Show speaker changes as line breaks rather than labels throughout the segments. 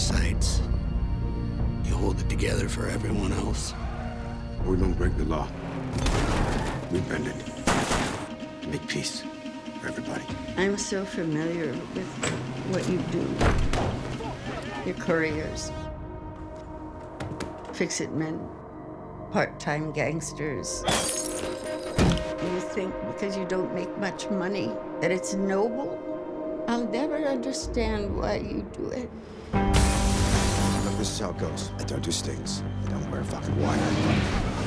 parasites. You hold it together for everyone else.
We don't break the law. We bend it. Make peace for everybody.
I'm so familiar with what you do. Your couriers, fix-it men, part-time gangsters. You think because you don't make much money that it's noble? I'll never understand why you do it.
Look, this is how it goes. I don't do stings. I don't wear fucking wire.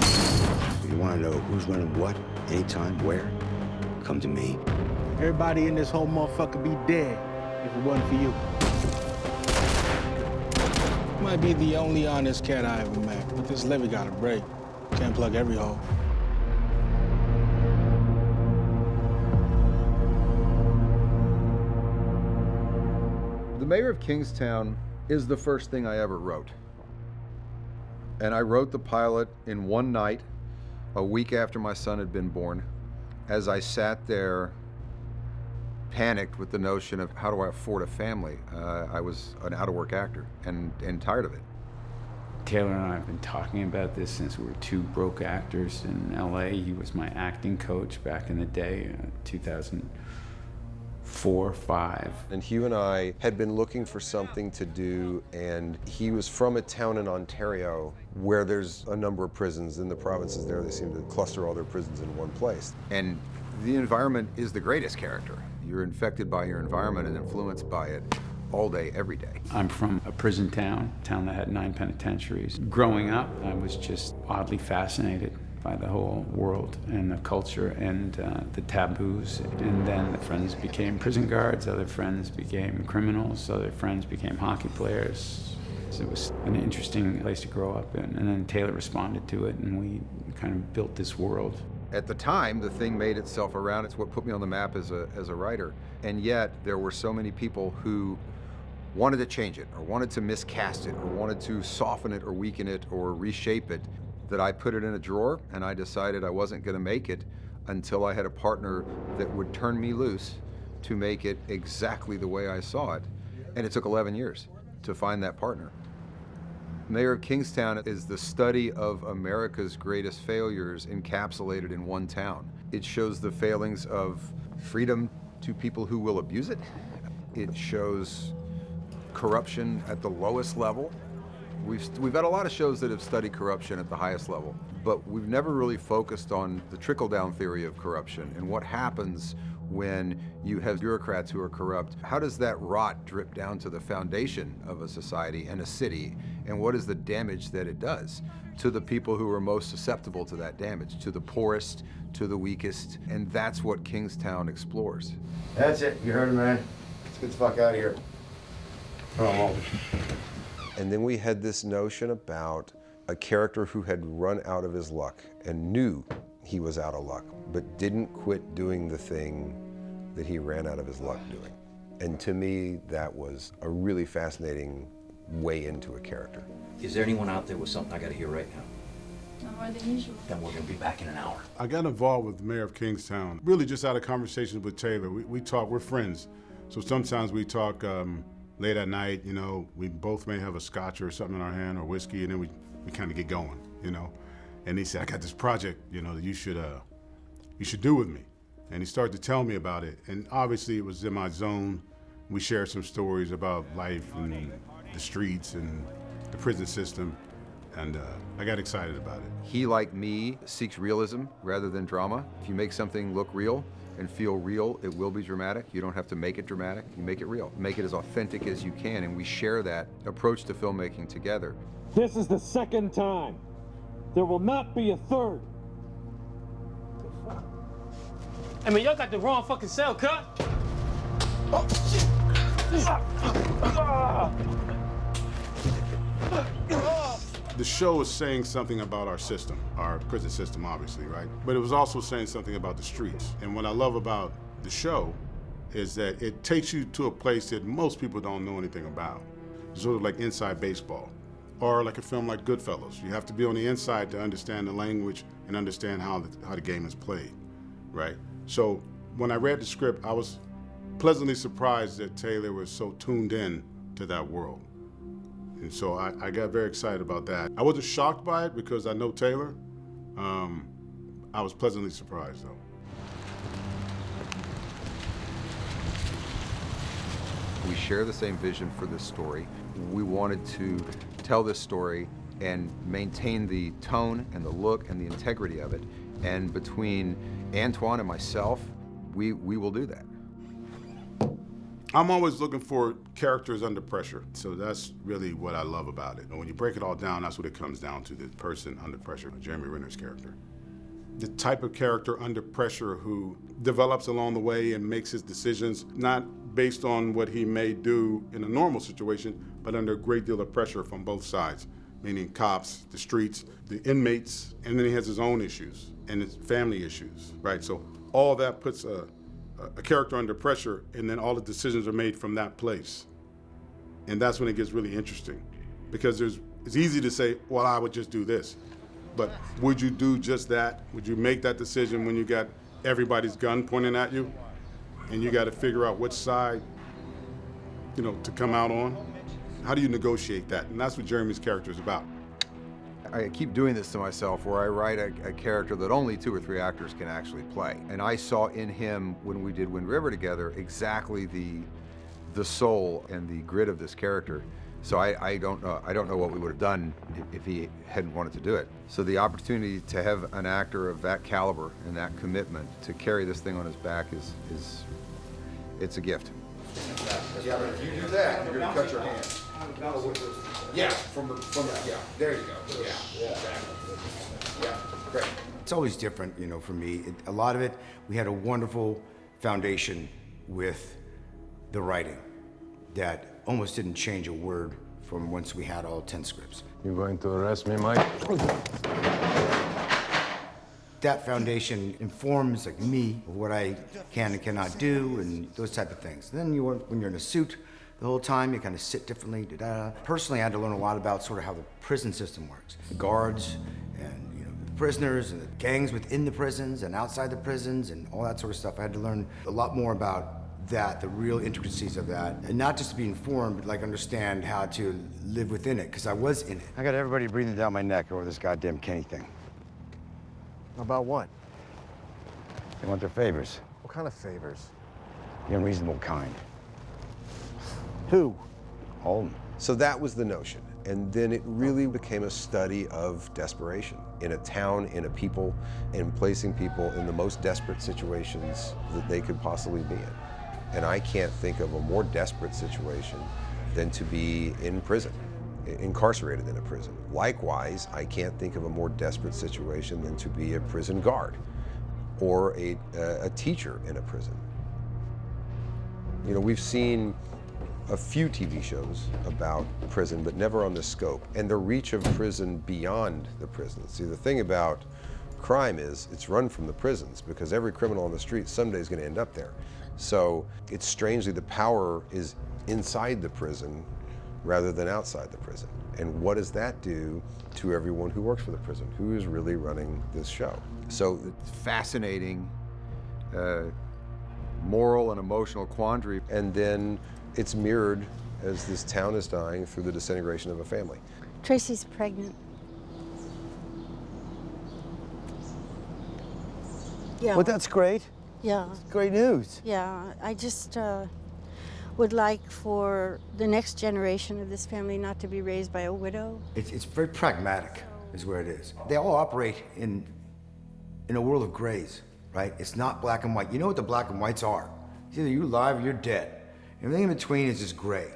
If you want to know who's running what, anytime, where, come to me.
Everybody in this whole motherfucker be dead if it wasn't for you. Might be the only honest cat I ever met, but this levee got a break. Can't plug every hole.
The mayor of Kingstown is the first thing I ever wrote. And I wrote the pilot in one night, a week after my son had been born, as I sat there panicked with the notion of how do I afford a family. I was an out-of-work actor and tired of it.
Taylor and I have been talking about this since we were two broke actors in LA. He was my acting coach back in the day, 2004, 5.
And Hugh and I had been looking for something to do, and he was from a town in Ontario where there's a number of prisons. In the provinces there, they seem to cluster all their prisons in one place.
And the environment is the greatest character. You're infected by your environment and influenced by it all day, every day.
I'm from a prison town that had 9 penitentiaries. Growing up, I was just oddly fascinated by the whole world and the culture and the taboos. And then friends became prison guards, other friends became criminals, other friends became hockey players. So it was an interesting place to grow up in. And then Taylor responded to it, and we kind of built this world.
At the time, the thing made itself around. It's what put me on the map as a writer. And yet, there were so many people who wanted to change it, or wanted to miscast it, or wanted to soften it, or weaken it, or reshape it, that I put it in a drawer, and I decided I wasn't gonna make it until I had a partner that would turn me loose to make it exactly the way I saw it. And it took 11 years to find that partner. Mayor of Kingstown is the study of America's greatest failures encapsulated in one town. It shows the failings of freedom to people who will abuse it. It shows corruption at the lowest level. We've had a lot of shows that have studied corruption at the highest level, but we've never really focused on the trickle-down theory of corruption and what happens when you have bureaucrats who are corrupt. How does that rot drip down to the foundation of a society and a city, and what is the damage that it does to the people who are most susceptible to that damage, to the poorest, to the weakest, and that's what Kingstown explores.
That's it. You heard him, man. Let's get the fuck out of here. Oh.
And then we had this notion about a character who had run out of his luck and knew he was out of luck, but didn't quit doing the thing that he ran out of his luck doing. And to me, that was a really fascinating way into a character.
Is there anyone out there with something I gotta hear right now?
No more than usual.
Then we're gonna be back in an hour.
I got involved with the mayor of Kingstown, really just out of conversations with Taylor. We talk, we're friends. So sometimes we talk late at night, you know, we both may have a scotch or something in our hand or whiskey, and then we kind of get going, you know. And he said, I got this project, you know, that you should do with me. And he started to tell me about it. And obviously it was in my zone. We shared some stories about life and the streets and the prison system. And I got excited about it.
He, like me, seeks realism rather than drama. If you make something look real and feel real, it will be dramatic. You don't have to make it dramatic, you make it real. Make it as authentic as you can, and we share that approach to filmmaking together.
This is the second time. There will not be a third.
I mean, y'all got the wrong fucking cell, cut.
Oh, shit. The show is saying something about our system, our prison system, obviously, right? But it was also saying something about the streets. And what I love about the show is that it takes you to a place that most people don't know anything about. Sort of like inside baseball, or like a film like Goodfellas. You have to be on the inside to understand the language and understand how the game is played, right? So when I read the script, I was pleasantly surprised that Taylor was so tuned in to that world. And so I got very excited about that. I wasn't shocked by it because I know Taylor. I was pleasantly surprised, though.
We share the same vision for this story. We wanted to tell this story and maintain the tone and the look and the integrity of it. And between Antoine and myself, we will do that.
I'm always looking for characters under pressure. So that's really what I love about it. And when you break it all down, that's what it comes down to, the person under pressure, Jeremy Renner's character. The type of character under pressure who develops along the way and makes his decisions not based on what he may do in a normal situation, but under a great deal of pressure from both sides, meaning cops, the streets, the inmates, and then he has his own issues and his family issues, right? So all that puts a character under pressure, and then all the decisions are made from that place. And that's when it gets really interesting, because it's easy to say, well, I would just do this. But would you do just that? Would you make that decision when you got everybody's gun pointing at you and you got to figure out which side, to come out on? How do you negotiate that? And that's what Jeremy's character is about.
I keep doing this to myself where I write a character that only 2 or 3 actors can actually play. And I saw in him, when we did Wind River together, exactly the soul and the grit of this character. So I don't know what we would have done if he hadn't wanted to do it. So the opportunity to have an actor of that caliber and that commitment to carry this thing on his back it's a gift.
Yeah, but if you do that, you're gonna cut your hand. Yeah, yeah, there you go. Yeah, exactly. Yeah, great. It's always different, for me. A lot of it, we had a wonderful foundation with the writing that almost didn't change a word from once we had all 10 scripts.
You going to arrest me, Mike?
That foundation informs me of what I can and cannot do and those type of things. Then when you're in a suit the whole time, you kind of sit differently. Personally, I had to learn a lot about sort of how the prison system works. The guards and the prisoners and the gangs within the prisons and outside the prisons and all that sort of stuff. I had to learn a lot more about that, the real intricacies of that, and not just to be informed, but understand how to live within it, because I was in it. I got everybody breathing down my neck over this goddamn Kenny thing.
About what?
They want their favors.
What kind of favors?
The unreasonable kind.
Who?
All of them.
So that was the notion. And then it really became a study of desperation in a town, in a people, and placing people in the most desperate situations that they could possibly be in. And I can't think of a more desperate situation than to be in prison, incarcerated in a prison. Likewise, I can't think of a more desperate situation than to be a prison guard or a teacher in a prison. We've seen a few TV shows about prison, but never on the scope and the reach of prison beyond the prison. See, the thing about crime is it's run from the prisons, because every criminal on the street someday is going to end up there. So it's strangely, the power is inside the prison rather than outside the prison. And what does that do to everyone who works for the prison? Who is really running this show? So
It's fascinating, moral and emotional quandary.
And then it's mirrored as this town is dying through the disintegration of a family.
Tracy's pregnant. Yeah.
Well, that's great.
Yeah.
Great news.
Yeah, I just would like for the next generation of this family not to be raised by a widow.
It's very pragmatic, is where it is. They all operate in a world of grays, right? It's not black and white. You know what the black and whites are. It's either you're alive or you're dead. Everything in between is just gray.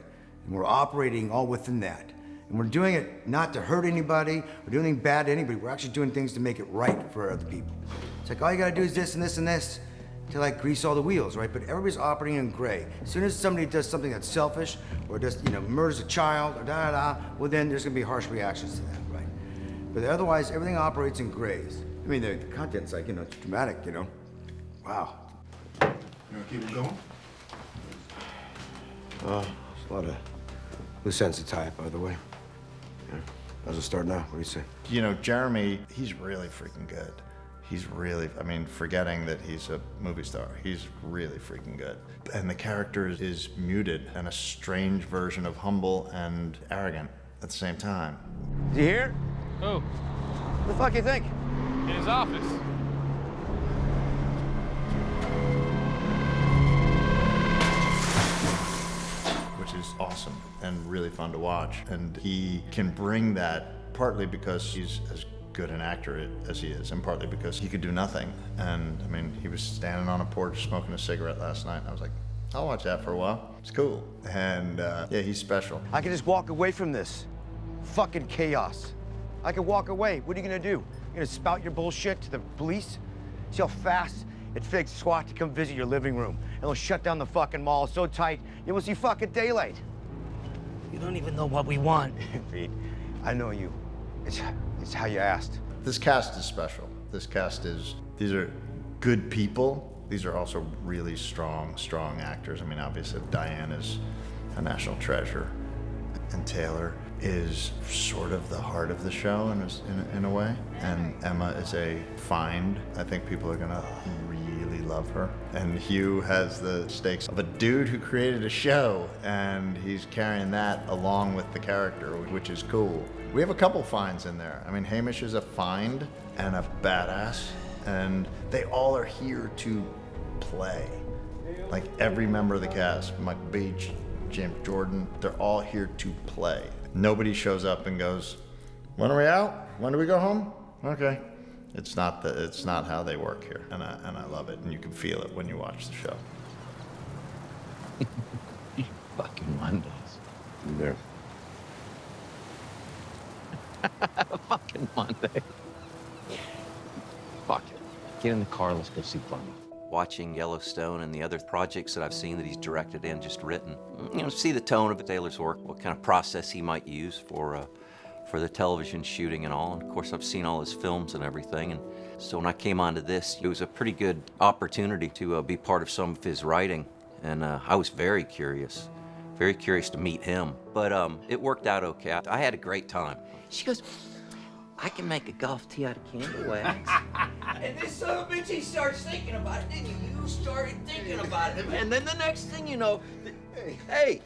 And we're operating all within that. And we're doing it not to hurt anybody or do anything bad to anybody. We're actually doing things to make it right for other people. It's like all you gotta do is this and this and this to grease all the wheels, right? But everybody's operating in gray. As soon as somebody does something that's selfish or just, murders a child or well then there's gonna be harsh reactions to that, right? But otherwise, everything operates in grays. I mean, the content's it's dramatic, Wow.
You want to keep it going?
There's a lot of loose ends to tie up, by the way. Yeah. How's it start now? What do you say?
Jeremy, he's really freaking good. He's really, forgetting that he's a movie star, he's really freaking good. And the character is muted and a strange version of humble and arrogant. at the same time.
Is he here?
Who?
What the fuck you think?
In his office.
Which is awesome and really fun to watch. And he can bring that partly because he's as good an actor as he is, and partly because he could do nothing. And I mean, he was standing on a porch smoking a cigarette last night, and I was like, I'll watch that for a while. It's cool. And yeah, he's special.
I can just walk away from this fucking chaos. I can walk away. What are you gonna do? You're gonna spout your bullshit to the police? See how fast it takes SWAT to come visit your living room, and they'll shut down the fucking mall so tight you won't see fucking daylight. You don't even know what we want. Pete, I know you. It's how you asked.
This cast is special. These are good people. These are also really strong actors. I mean, obviously Diane is a national treasure, and Taylor is sort of the heart of the show in a way. And Emma is a find. I think people are gonna really love her. And Hugh has the stakes of a dude who created a show, and he's carrying that along with the character, which is cool. We have a couple finds in there. I mean, Hamish is a find and a badass, and they all are here to play. Like every member of the cast, Mike Beach, James Jordan, they're all here to play. Nobody shows up and goes, when are we out? When do we go home? Okay. It's not how they work here, and I love it, and you can feel it when you watch the show.
Fucking Mondays. You there? Fucking Monday. Fuck it. Get in the car, let's go see Bunny.
Watching Yellowstone and the other projects that I've seen that he's directed and just written, you know, see the tone of Taylor's work, what kind of process he might use for the television shooting and all. And of course, I've seen all his films and everything. And so when I came onto this, it was a pretty good opportunity to be part of some of his writing. And I was very curious to meet him. But it worked out okay. I had a great time. She goes, I can make a golf tee out of candle wax. And this son of a bitch, he starts thinking about it, didn't you? You started thinking about it. And then the next thing you know, hey,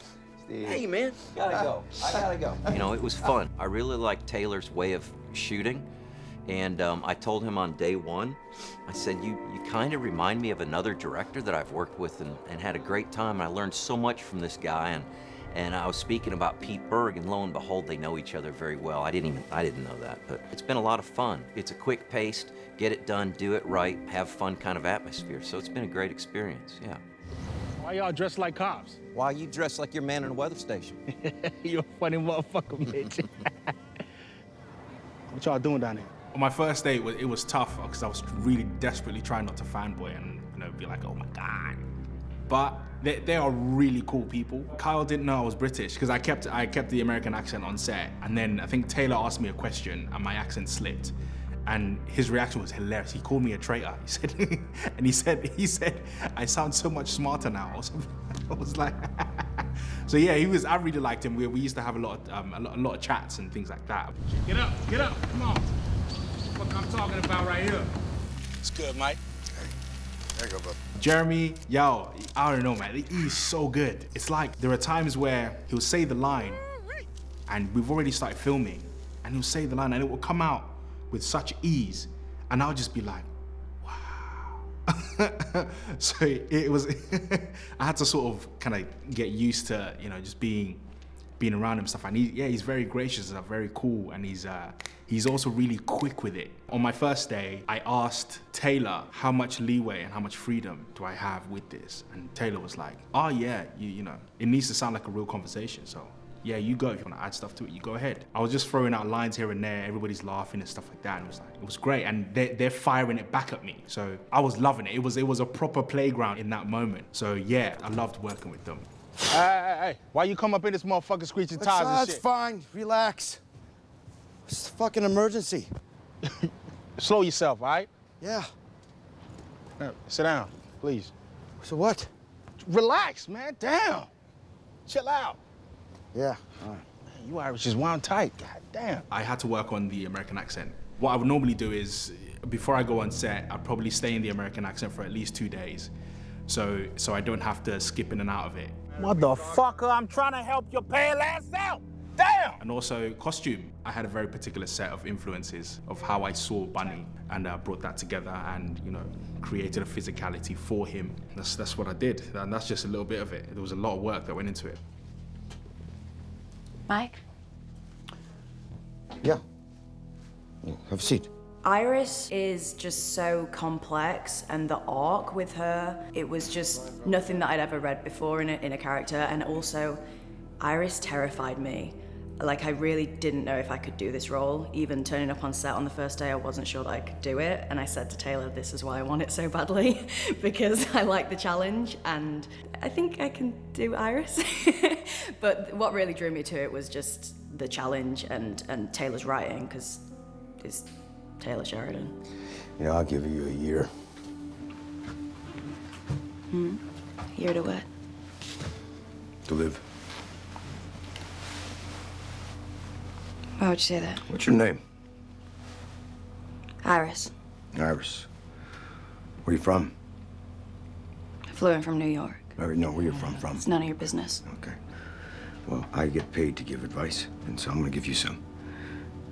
man, gotta go. I gotta go. You know, it was fun. I really liked Taylor's way of shooting. And I told him on day one, I said, you kind of remind me of another director that I've worked with and had a great time. And I learned so much from this guy. And I was speaking about Pete Berg, and lo and behold, they know each other very well. I didn't know that, but it's been a lot of fun. It's a quick paced, get it done, do it right, have fun kind of atmosphere. So it's been a great experience, yeah.
Why y'all dressed like cops?
Why you dressed like your man in a weather station?
You a funny motherfucker, bitch. What y'all doing down here? On my first date, it was tough because I was really desperately trying not to fanboy and be like, oh my God. But they are really cool people. Kyle didn't know I was British because I kept the American accent on set, and then I think Taylor asked me a question and my accent slipped, and his reaction was hilarious. He called me a traitor. He said, and he said, I sound so much smarter now. I was like, so yeah, I really liked him. We used to have a lot of chats and things like that.
Get up, come on. What I'm talking about right here.
It's good, Mike.
There you go, bub.
Jeremy, yo, I don't know, man. He's so good. It's like there are times where he'll say the line, and we've already started filming, and he'll say the line, and it will come out with such ease, and I'll just be like, wow. So it was, I had to sort of kind of get used to, just being around him and stuff. And he's very gracious and very cool, and he's also really quick with it. On my first day, I asked Taylor how much leeway and how much freedom do I have with this, and Taylor was like, oh yeah, it needs to sound like a real conversation, so yeah, you go. If you want to add stuff to it, you go ahead. I was just throwing out lines here and there, everybody's laughing and stuff like that, and it was great, and they're firing it back at me, so I was loving it. It was a proper playground in that moment, so yeah, I loved working with them. Hey, why you come up in this motherfucker screeching tires and shit?
It's fine, relax. It's a fucking emergency.
Slow yourself, all right?
Yeah.
Sit down, please.
So what?
Relax, man, damn. Chill out.
Yeah, all right.
Man, you Irish is wound tight, god damn. I had to work on the American accent. What I would normally do is, before I go on set, I'd probably stay in the American accent for at least 2 days. So I don't have to skip in and out of it.
Motherfucker, I'm trying to help your pale ass out. Damn!
And also costume. I had a very particular set of influences of how I saw Bunny, and brought that together and, you know, created a physicality for him. That's what I did, and that's just a little bit of it. There was a lot of work that went into it.
Mike?
Yeah. Have a seat.
Iris is just so complex, and the arc with her, it was just nothing that I'd ever read before in a character. And also, Iris terrified me. Like, I really didn't know if I could do this role. Even turning up on set on the first day, I wasn't sure that I could do it. And I said to Taylor, this is why I want it so badly, because I like the challenge, and I think I can do Iris. But what really drew me to it was just the challenge and Taylor's writing, because it's Taylor Sheridan.
You know, I'll give you a year.
Year to what?
To live.
Why would you say that?
What's your name?
Iris.
Iris. Where you from?
I flew in from New York.
No, where you from?
It's none of your business.
Okay. Well, I get paid to give advice, and so I'm gonna give you some.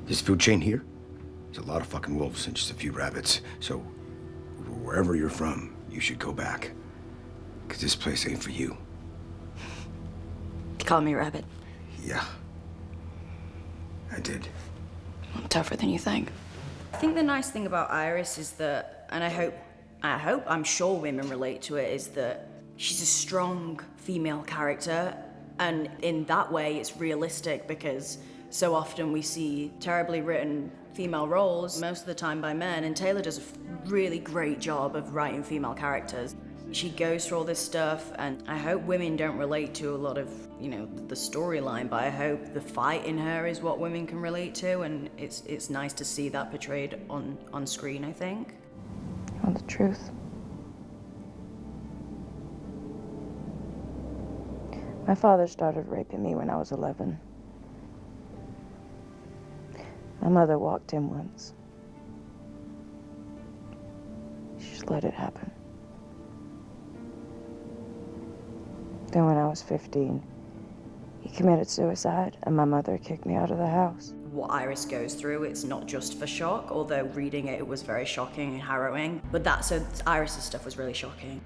This food chain here, there's a lot of fucking wolves and just a few rabbits. So wherever you're from, you should go back. Because this place ain't for you.
You call me Rabbit.
Yeah. I did.
I'm tougher than you think. I think the nice thing about Iris is that, and I'm sure women relate to it, is that she's a strong female character, and in that way it's realistic, because so often we see terribly written female roles, most of the time by men, and Taylor does a really great job of writing female characters. She goes through all this stuff, and I hope women don't relate to a lot of, you know, the storyline, but I hope the fight in her is what women can relate to, and it's nice to see that portrayed on screen, I think. You want the truth? My father started raping me when I was 11. My mother walked in once. She just let it happen. Then when I was 15, he committed suicide, and my mother kicked me out of the house. What Iris goes through, it's not just for shock, although reading it was very shocking and harrowing. But so Iris's stuff was really shocking.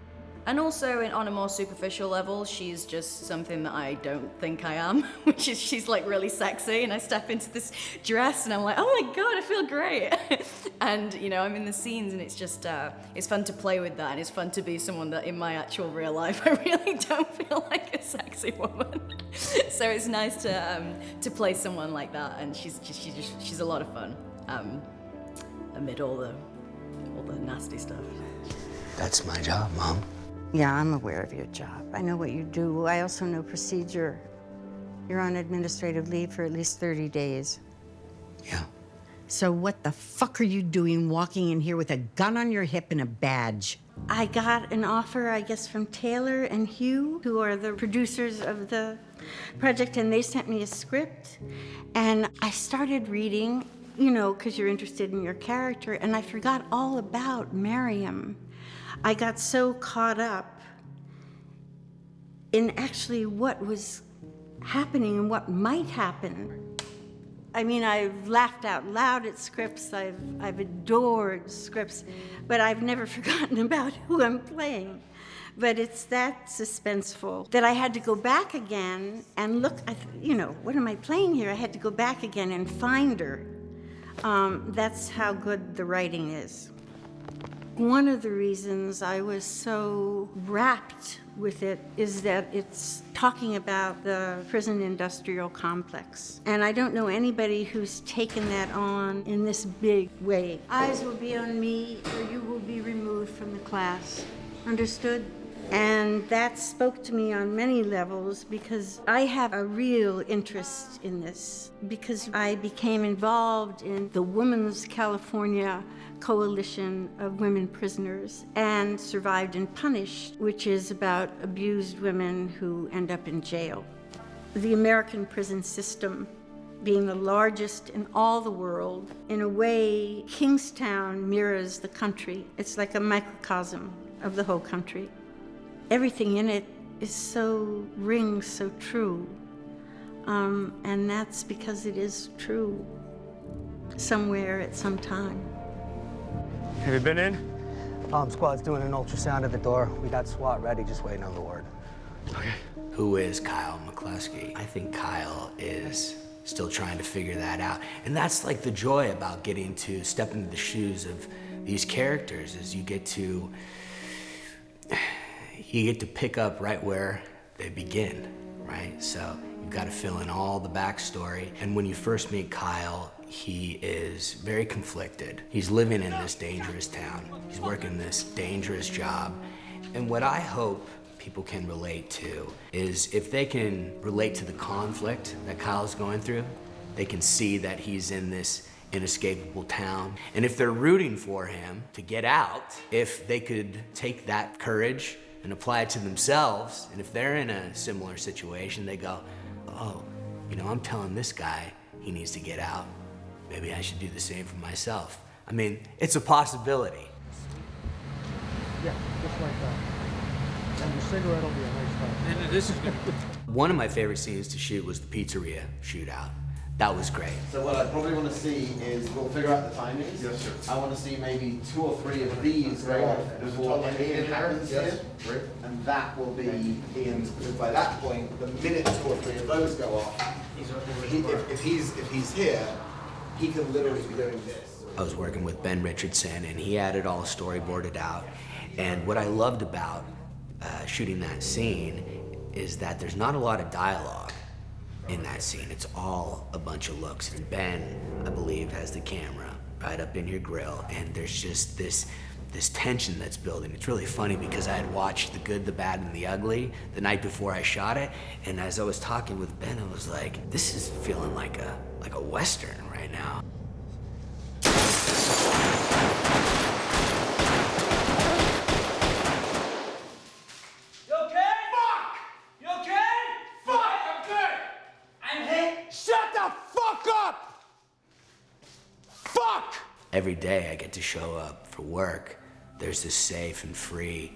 And also, on a more superficial level, she's just something that I don't think I am, which is she's like really sexy, and I step into this dress and I'm like, oh my God, I feel great. And, you know, I'm in the scenes, and it's just, it's fun to play with that, and it's fun to be someone that in my actual real life, I really don't feel like a sexy woman. So it's nice to play someone like that, and she's a lot of fun, amid all the nasty stuff.
That's my job, Mom.
Yeah, I'm aware of your job. I know what you do. I also know procedure. You're on administrative leave for at least 30 days.
Yeah.
So what the fuck are you doing walking in here with a gun on your hip and a badge? I got an offer, I guess, from Taylor and Hugh, who are the producers of the project, and they sent me a script. And I started reading, you know, because you're interested in your character, and I forgot all about Miriam. I got so caught up in actually what was happening and what might happen. I mean, I've laughed out loud at scripts, I've adored scripts, but I've never forgotten about who I'm playing. But it's that suspenseful that I had to go back again and look, you know, what am I playing here? I had to go back again and find her. That's how good the writing is. One of the reasons I was so rapt with it is that it's talking about the prison industrial complex. And I don't know anybody who's taken that on in this big way. Eyes will be on me, or you will be removed from the class. Understood? And that spoke to me on many levels, because I have a real interest in this, because I became involved in the Women's California Coalition of Women Prisoners and Survived and Punished, which is about abused women who end up in jail. The American prison system being the largest in all the world, in a way, Kingstown mirrors the country. It's like a microcosm of the whole country. Everything in it is rings so true. And that's because it is true somewhere at some time.
Have you been in? Squad's doing an ultrasound at the door. We got SWAT ready, just waiting on the word. Okay.
Who is Kyle McLusky? I think Kyle is still trying to figure that out. And that's like the joy about getting to step into the shoes of these characters, is you get to pick up right where they begin, right? So you've got to fill in all the backstory. And when you first meet Kyle, he is very conflicted. He's living in this dangerous town. He's working this dangerous job. And what I hope people can relate to is if they can relate to the conflict that Kyle's going through, they can see that he's in this inescapable town. And if they're rooting for him to get out, if they could take that courage and apply it to themselves, and if they're in a similar situation, they go, oh, you know, I'm telling this guy he needs to get out. Maybe I should do the same for myself. I mean, it's a possibility.
Yeah, just like that. And your cigarette will be a nice touch.
And this is good.
One of my favorite scenes to shoot was the pizzeria shootout. That was great.
So what I probably want to see is, we'll figure out the timings.
Yes, sir.
I want to see maybe 2 or 3 of these go off before anything happens here.
Right.
And that will be Ian's, because by that point, the minute 2 or 3 of those go off, if he's here, he can literally be doing this.
I was working with Ben Richardson, and he had it all storyboarded out. And what I loved about shooting that scene is that there's not a lot of dialogue in that scene. It's all a bunch of looks. And Ben, I believe, has the camera right up in your grill, and there's just this tension that's building. It's really funny because I had watched The Good, the Bad, and the Ugly the night before I shot it, and as I was talking with Ben, I was like, this is feeling like a Western right now. Every day I get to show up for work, there's this safe and free,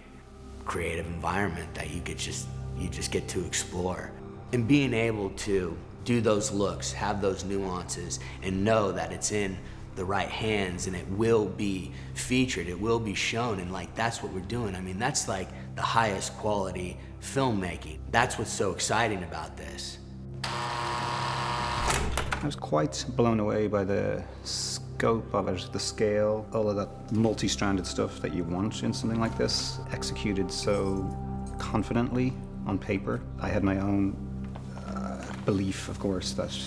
creative environment that you just get to explore. And being able to do those looks, have those nuances, and know that it's in the right hands and it will be featured, it will be shown, and like that's what we're doing. I mean, that's like the highest quality filmmaking. That's what's so exciting about this.
I was quite blown away by the scope of it, the scale, all of that multi-stranded stuff that you want in something like this, executed so confidently on paper. I had my own belief, of course, that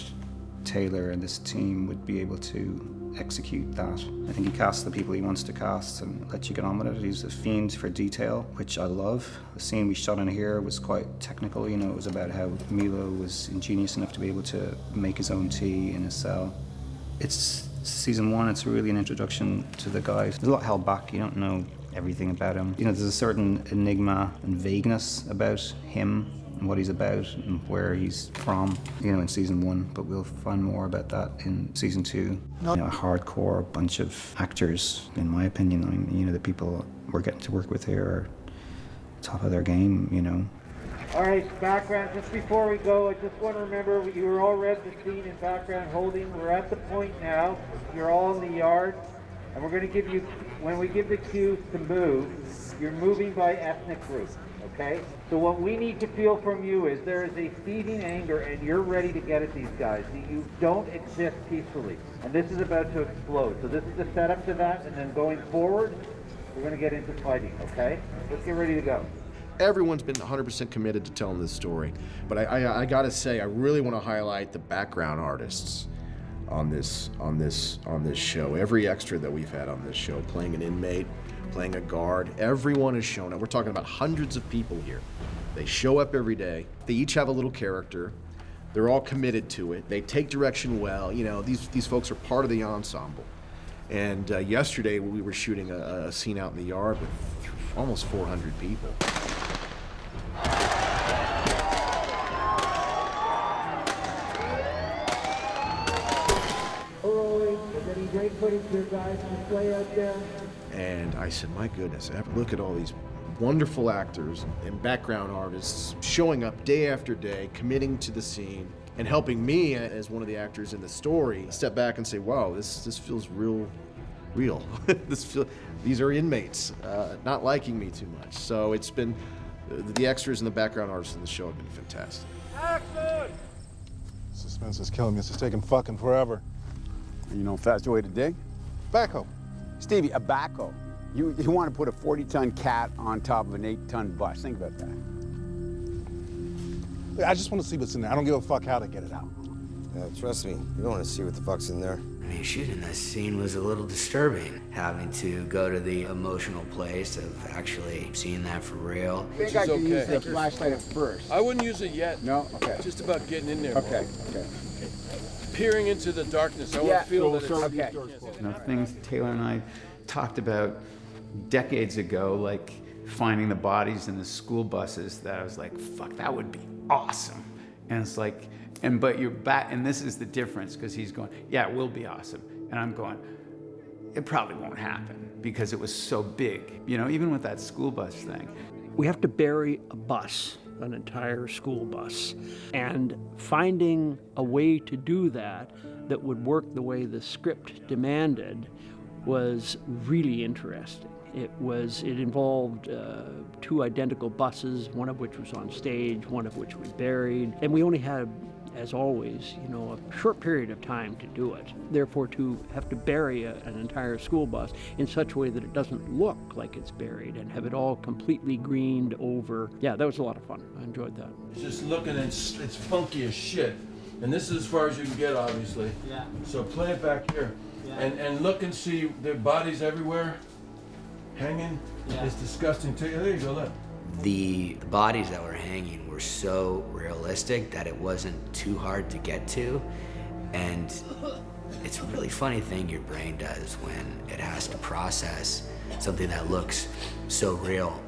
Taylor and this team would be able to execute that. I think he casts the people he wants to cast and lets you get on with it. He's a fiend for detail, which I love. The scene we shot in here was quite technical. You know, it was about how Milo was ingenious enough to be able to make his own tea in his cell. It's season 1, it's really an introduction to the guy. There's a lot held back, you don't know everything about him. You know, there's a certain enigma and vagueness about him and what he's about and where he's from, you know, in season 1, but we'll find more about that in season 2. You know, a hardcore bunch of actors, in my opinion. I mean, you know, the people we're getting to work with here are top of their game, you know.
All right, background, just before we go, I just want to remember you were all read the scene in background holding. We're at the point now. You're all in the yard, and we're going to give you, when we give the cues to move, you're moving by ethnic group, okay? So what we need to feel from you is there is a seething anger, and you're ready to get at these guys. You don't exist peacefully, and this is about to explode. So this is the setup to that, and then going forward, we're going to get into fighting, okay? Let's get ready to go.
Everyone's been 100% committed to telling this story, but I gotta say, I really want to highlight the background artists on this show. Every extra that we've had on this show, playing an inmate, playing a guard, everyone has shown up. We're talking about hundreds of people here. They show up every day. They each have a little character. They're all committed to it. They take direction well. You know, these folks are part of the ensemble. And yesterday we were shooting a scene out in the yard with almost 400 people.
Great footage here, guys. Display out there.
And I said, my goodness, look at all these wonderful actors and background artists showing up day after day, committing to the scene, and helping me as one of the actors in the story step back and say, wow, this feels real. These are inmates not liking me too much. So it's been, the extras and the background artists in the show have been fantastic.
Action!
Suspense is killing me. This is taking fucking forever.
You know a faster way to dig?
Backhoe.
Stevie, a backhoe. You want to put a 40-ton cat on top of an 8-ton bus. Think about that.
I just want to see what's in there. I don't give a fuck how to get it out.
Yeah, trust me, you don't want to see what the fuck's in there.
I mean, shooting this scene was a little disturbing, having to go to the emotional place of actually seeing that for real.
I think I could use the flashlight at first.
I wouldn't use it yet.
No? Okay.
Just about getting in there.
Okay, okay.
Peering into the darkness. I want to feel that it's...
Okay.
You know, things Taylor and I talked about decades ago, like finding the bodies in the school buses, that I was like, fuck, that would be awesome. And it's like, but you're back, and this is the difference, because he's going, yeah, it will be awesome. And I'm going, it probably won't happen, because it was so big. You know, even with that school bus thing.
We have to bury a bus, an entire school bus. And finding a way to do that would work the way the script demanded was really interesting. It involved two identical buses, one of which was on stage, one of which we buried. And we only had, as always, you know, a short period of time to do it. Therefore, to have to bury an entire school bus in such a way that it doesn't look like it's buried and have it all completely greened over. Yeah, that was a lot of fun. I enjoyed that.
It's just looking, and it's funky as shit. And this is as far as you can get, obviously.
Yeah.
So play it back here.
Yeah.
And look and see their bodies everywhere. Hanging.
Yeah.
It's disgusting. There you go, look.
The bodies that were hanging were so realistic that it wasn't too hard to get to. And it's a really funny thing your brain does when it has to process something that looks so real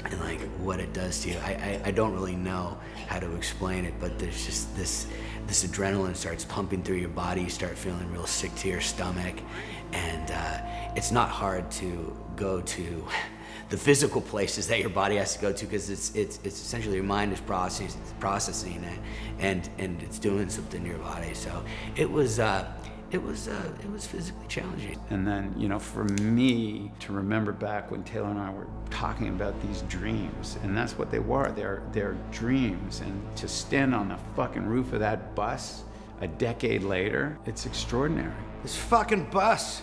and like what it does to you. I don't really know how to explain it, but there's just this adrenaline starts pumping through your body. You start feeling real sick to your stomach, and it's not hard to go to the physical places that your body has to go to, because it's essentially your mind is processing it, and it's doing something to your body. So it was physically challenging.
And then, you know, for me to remember back when Taylor and I were talking about these dreams, and that's what they were, they're dreams, and to stand on the fucking roof of that bus a decade later, it's extraordinary.
This fucking bus.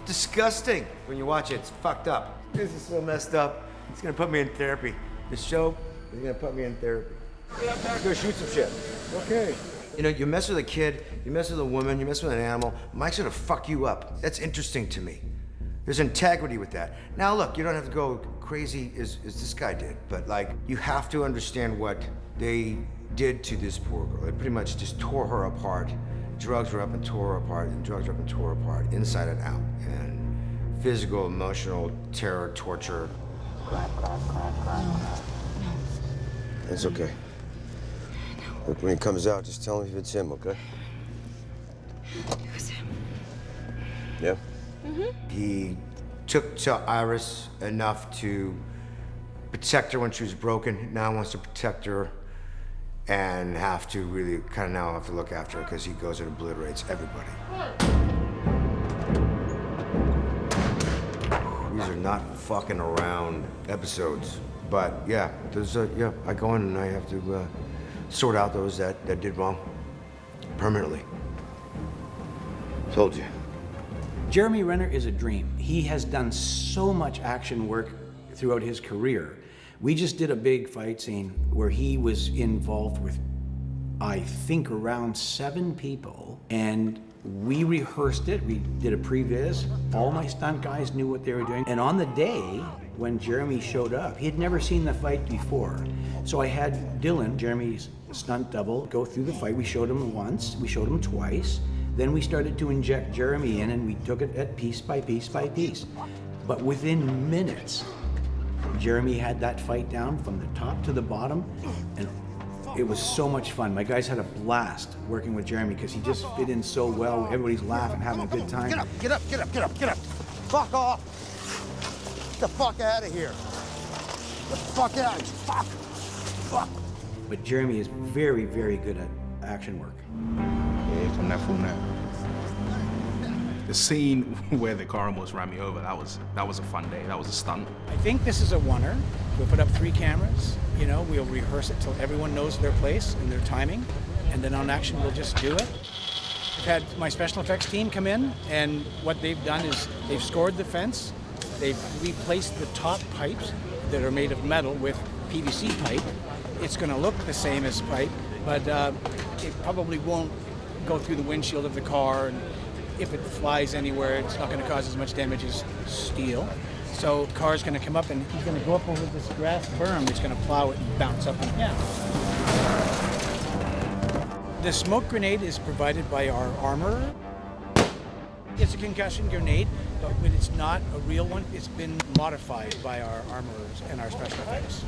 Disgusting. When you watch it, it's fucked up. This is so messed up. It's gonna put me in therapy. This show is gonna put me in therapy. Let's go shoot some shit. Okay. You know, you mess with a kid, you mess with a woman, you mess with an animal, Mike's gonna fuck you up. That's interesting to me. There's integrity with that. Now look, you don't have to go crazy as this guy did, but like, you have to understand what they did to this poor girl. They pretty much just tore her apart. Drugs her up and tore her apart, and drugs her up and tore her apart, inside and out. And physical, emotional, terror, torture. It's okay. Look, when he comes out, just tell him if it's him, okay?
It was him.
Yeah? Mm-hmm. He took to Iris enough to protect her when she was broken. Now wants to protect her and have to really kind of now have to look after her, because he goes and obliterates everybody. These are not fucking around episodes, but yeah, there's I go in and I have to sort out those that did wrong permanently. Told you.
Jeremy Renner is a dream. He has done so much action work throughout his career. We just did a big fight scene where he was involved with, I think, around 7 people, and we rehearsed it. We did a previs. All my stunt guys knew what they were doing. And on the day when Jeremy showed up, he had never seen the fight before. So I had Dillon, Jeremy's stunt double, go through the fight. We showed him once, we showed him twice. Then we started to inject Jeremy in, and we took it at piece by piece by piece. But within minutes, Jeremy had that fight down from the top to the bottom, and it was so much fun. My guys had a blast working with Jeremy because he just fit in so well. Everybody's laughing, having a good time.
Get up, get up, get up, get up, get up. Fuck off. Get the fuck out of here. Get the fuck out. Fuck. Fuck.
But Jeremy is very, very good at action work.
The scene where the car almost ran me over, that was a fun day. That was a stunt.
I think this is a oneer. We'll put up 3 cameras, you know, we'll rehearse it till everyone knows their place and their timing, and then on action we'll just do it. I've had my special effects team come in, and what they've done is they've scored the fence, they've replaced the top pipes that are made of metal with PVC pipe. It's going to look the same as pipe, but it probably won't go through the windshield of the car, and if it flies anywhere, it's not going to cause as much damage as steel. So the car's going to come up, and he's going to go up over this grass berm. It's going to plow it and bounce up and down. The smoke grenade is provided by our armorer. It's a concussion grenade, but when it's not a real one, it's been modified by our armorers and our special effects.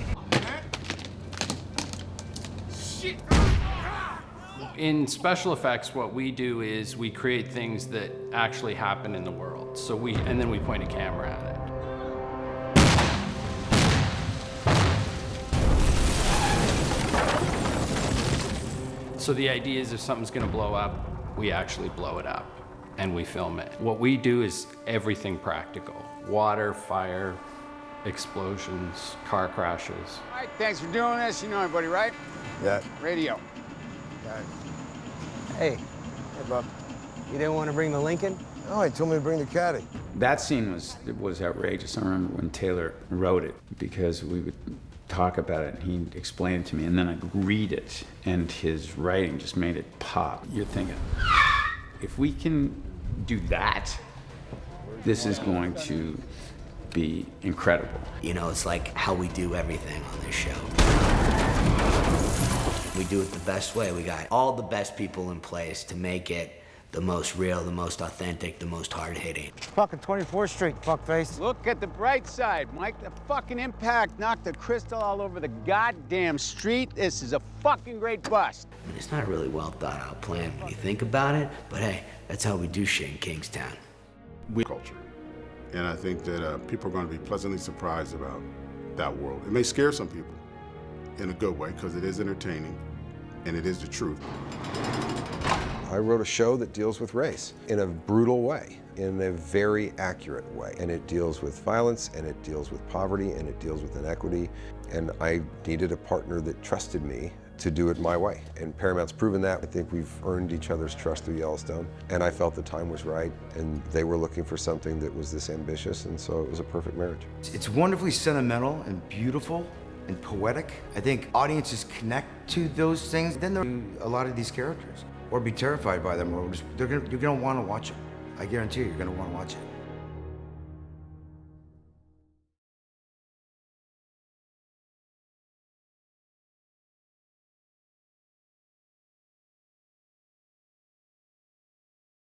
In special effects, what we do is we create things that actually happen in the world. And then we point a camera at it. So the idea is if something's gonna blow up, we actually blow it up and we film it. What we do is everything practical. Water, fire, explosions, car crashes.
All right, thanks for doing this. You know everybody, right?
Yeah.
Radio.
Hey, Bob. You didn't want to bring the Lincoln? Oh, he told me to bring the caddy.
That scene was outrageous. I remember when Taylor wrote it, because we would talk about it and he'd explain it to me, and then I'd read it, and his writing just made it pop. You're thinking, if we can do that, this is going to be incredible.
You know, it's like how we do everything on this show. We do it the best way. We got all the best people in place to make it the most real, the most authentic, the most hard-hitting.
Fucking 24th Street, fuckface.
Look at the bright side, Mike. The fucking impact knocked the crystal all over the goddamn street. This is a fucking great bust.
I mean, it's not a really well thought out plan when you think about it, but hey, that's how we do shit in Kingstown.
We culture. And I think that people are going to be pleasantly surprised about that world. It may scare some people in a good way, because it is entertaining and it is the truth.
I wrote a show that deals with race in a brutal way, in a very accurate way. And it deals with violence, and it deals with poverty, and it deals with inequity. And I needed a partner that trusted me to do it my way. And Paramount's proven that. I think we've earned each other's trust through Yellowstone. And I felt the time was right, and they were looking for something that was this ambitious, and so it was a perfect marriage.
It's wonderfully sentimental and beautiful and poetic. I think audiences connect to those things. Then there are a lot of these characters, or be terrified by them, or you're gonna want to watch it. I guarantee you're gonna want to watch it.